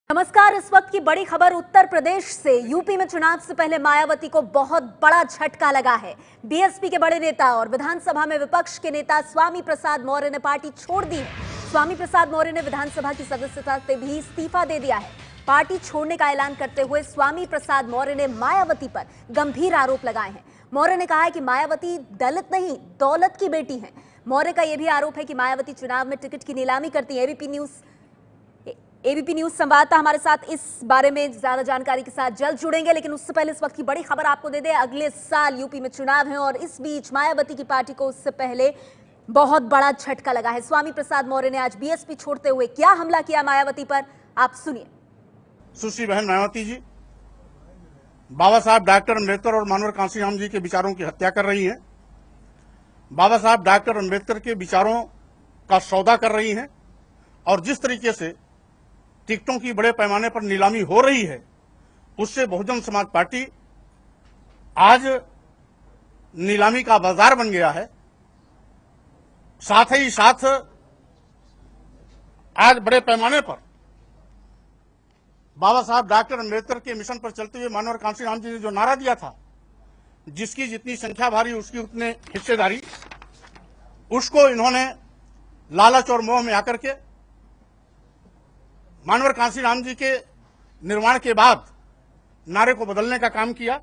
नमस्कार। इस वक्त की बड़ी खबर उत्तर प्रदेश से। यूपी में चुनाव से पहले मायावती को बहुत बड़ा झटका लगा है। बीएसपी के बड़े नेता और विधानसभा में विपक्ष के नेता स्वामी प्रसाद मौर्य ने पार्टी छोड़ दी है। स्वामी प्रसाद मौर्य ने विधानसभा की सदस्यता से भी इस्तीफा दे दिया है। पार्टी छोड़ने का ऐलान करते हुए स्वामी प्रसाद मौर्य ने मायावती पर गंभीर आरोप लगाए हैं। मौर्य ने कहा है कि मायावती दलित नहीं, दौलत की बेटी है। मौर्य का यह भी आरोप है कि मायावती चुनाव में टिकट की नीलामी करती है। एबीपी न्यूज संवाददाता हमारे साथ इस बारे में ज्यादा जानकारी के साथ जल्द जुड़ेंगे, लेकिन उससे पहले इस वक्त की बड़ी खबर आपको दे दें। अगले साल यूपी में चुनाव है और इस बीच मायावती की पार्टी को उससे पहले बहुत बड़ा झटका लगा है। स्वामी प्रसाद मौर्य ने आज बीएसपी छोड़ते हुए क्या हमला किया मायावती पर, आप सुनिए। सुश्री बहन मायावती जी बाबा साहब डॉक्टर अम्बेडकर और मानवर कांशीराम जी के विचारों की हत्या कर रही हैं। बाबा साहब डॉक्टर अम्बेडकर के विचारों का सौदा कर रही हैं और जिस तरीके से टिकटों की बड़े पैमाने पर नीलामी हो रही है, उससे बहुजन समाज पार्टी आज नीलामी का बाजार बन गया है। साथ ही साथ आज बड़े पैमाने पर बाबा साहब डॉक्टर अम्बेडकर के मिशन पर चलते हुए मानवर कांशीराम जी ने जो नारा दिया था, जिसकी जितनी संख्या भारी उसकी उतने हिस्सेदारी, उसको इन्होंने लालच और मोह में आकर के मानवर कांशीराम जी के निर्माण के बाद नारे को बदलने का काम किया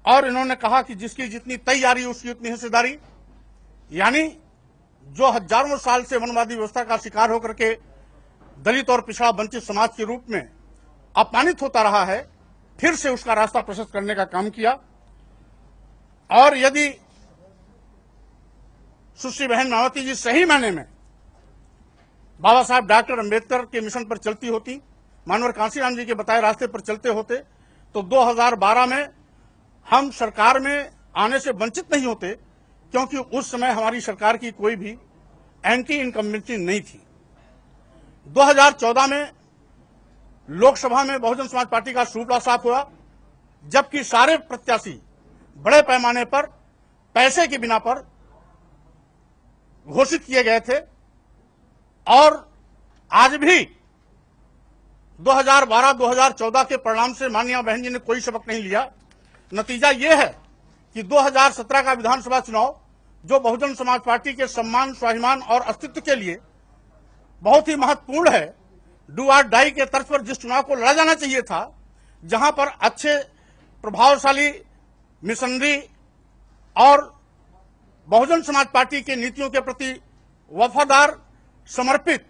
और इन्होंने कहा कि जिसकी जितनी तैयारी उसकी उतनी हिस्सेदारी। यानी जो हजारों साल से वनवादी व्यवस्था का शिकार होकर के दलित और पिछड़ा वंचित समाज के रूप में अपमानित होता रहा है, फिर से उसका रास्ता प्रशस्त करने का काम किया। और यदि सुश्री बहन मायावती जी सही मायने में बाबा साहब डॉक्टर अम्बेडकर के मिशन पर चलती होती, मानवर कांशीराम जी के बताए रास्ते पर चलते होते, तो 2012 में हम सरकार में आने से वंचित नहीं होते, क्योंकि उस समय हमारी सरकार की कोई भी एंटी इनकम्बेंसी नहीं थी। 2014 में लोकसभा में बहुजन समाज पार्टी का सूपड़ा साफ हुआ, जबकि सारे प्रत्याशी बड़े पैमाने पर पैसे के बिना पर घोषित किए गए थे। और आज भी 2012-2014 के परिणाम से माननीय बहन जी ने कोई सबक नहीं लिया। नतीजा यह है कि 2017 का विधानसभा चुनाव, जो बहुजन समाज पार्टी के सम्मान, स्वाभिमान और अस्तित्व के लिए बहुत ही महत्वपूर्ण है, डू और डाई के तर्ज पर जिस चुनाव को लड़ा जाना चाहिए था, जहां पर अच्छे प्रभावशाली मिशनरी और बहुजन समाज पार्टी के नीतियों के प्रति वफादार, समर्पित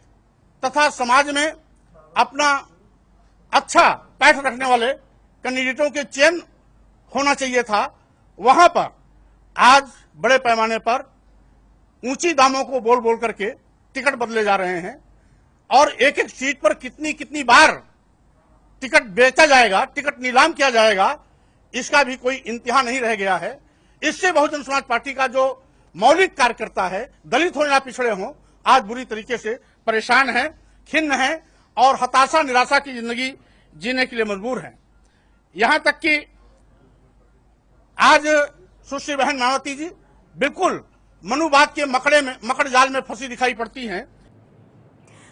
तथा समाज में अपना अच्छा पैठ रखने वाले कैंडिडेटों के चयन होना चाहिए था, वहां पर आज बड़े पैमाने पर ऊंची दामों को बोल बोल करके टिकट बदले जा रहे हैं और एक एक सीट पर कितनी कितनी बार टिकट बेचा जाएगा, टिकट नीलाम किया जाएगा, इसका भी कोई इंतहा नहीं रह गया है। इससे बहुजन समाज पार्टी का जो मौलिक कार्यकर्ता है, दलित हो या पिछड़े हों, आज बुरी तरीके से परेशान है, खिन्न है और हताशा निराशा की जिंदगी जीने के लिए मजबूर है। यहां तक कि आज सुश्री बहन मायावती जी बिल्कुल मनुवाद के मकड़ जाल में फंसी दिखाई पड़ती हैं।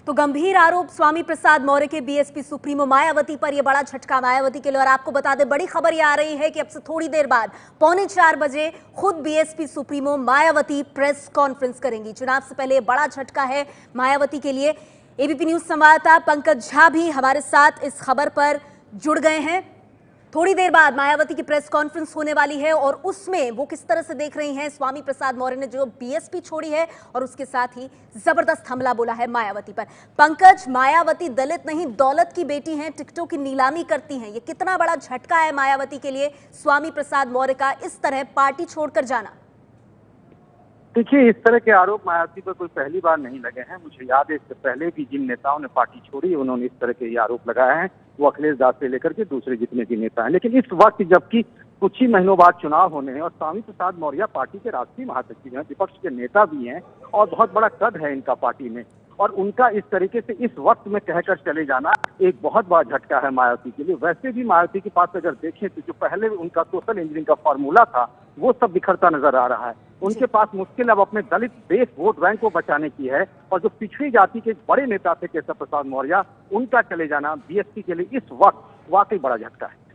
तो गंभीर आरोप स्वामी प्रसाद मौर्य के बीएसपी सुप्रीमो मायावती पर। यह बड़ा झटका मायावती के लिए। और आपको बता दें, बड़ी खबर यह आ रही है कि अब से थोड़ी देर बाद 3:45 बजे खुद BSP supremo Mayawati press conference करेंगी। चुनाव से पहले बड़ा झटका है मायावती के लिए। एबीपी न्यूज संवाददाता पंकज झा भी हमारे साथ इस खबर पर जुड़ गए हैं। थोड़ी देर बाद मायावती की प्रेस कॉन्फ्रेंस होने वाली है और उसमें वो किस तरह से देख रही हैं स्वामी प्रसाद मौर्य ने जो बीएसपी छोड़ी है और उसके साथ ही जबरदस्त हमला बोला है मायावती पर। पंकज, मायावती दलित नहीं दौलत की बेटी हैं, टिकटों की नीलामी करती हैं, ये कितना बड़ा झटका है मायावती के लिए, स्वामी प्रसाद मौर्य का इस तरह पार्टी छोड़कर जाना? देखिए, इस तरह के आरोप मायावती पर कोई पहली बार नहीं लगे हैं। मुझे याद है इससे पहले भी जिन नेताओं ने पार्टी छोड़ी उन्होंने इस तरह के ये आरोप लगाए हैं, वो अखिलेश दास से लेकर के दूसरे जितने भी नेता हैं। लेकिन इस वक्त जबकि कुछ ही महीनों बाद चुनाव होने हैं और स्वामी प्रसाद मौर्य पार्टी के राष्ट्रीय महासचिव हैं, विपक्ष के नेता भी हैं और बहुत बड़ा कद है इनका पार्टी में, और उनका इस तरीके से इस वक्त में कहकर चले जाना एक बहुत बड़ा झटका है मायावती के लिए। वैसे भी मायावती के पास अगर देखें तो जो पहले उनका सोशल इंजीनियरिंग का फॉर्मूला था वो सब बिखरता नजर आ रहा है। उनके पास मुश्किल अब अपने दलित बेस वोट बैंक को बचाने की है, और जो पिछड़ी जाति के बड़े नेता थे केशव प्रसाद मौर्य, उनका चले जाना बीएसपी के लिए इस वक्त वाकई बड़ा झटका है।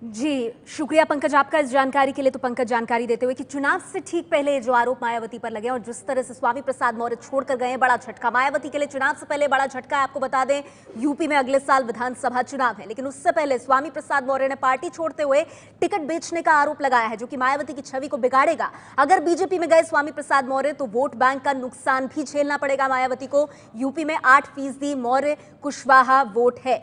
जी शुक्रिया पंकज आपका इस जानकारी के लिए। तो पंकज जानकारी देते हुए कि चुनाव से ठीक पहले जो आरोप मायावती पर लगे और जिस तरह से स्वामी प्रसाद मौर्य छोड़कर गए, बड़ा झटका मायावती के लिए। चुनाव से पहले बड़ा झटका है। आपको बता दें यूपी में अगले साल विधानसभा चुनाव है, लेकिन उससे पहले स्वामी प्रसाद मौर्य ने पार्टी छोड़ते हुए टिकट बेचने का आरोप लगाया है, जो कि मायावती की छवि को बिगाड़ेगा। अगर बीजेपी में गए स्वामी प्रसाद मौर्य तो वोट बैंक का नुकसान भी झेलना पड़ेगा मायावती को। यूपी में 8% मौर्य कुशवाहा वोट है।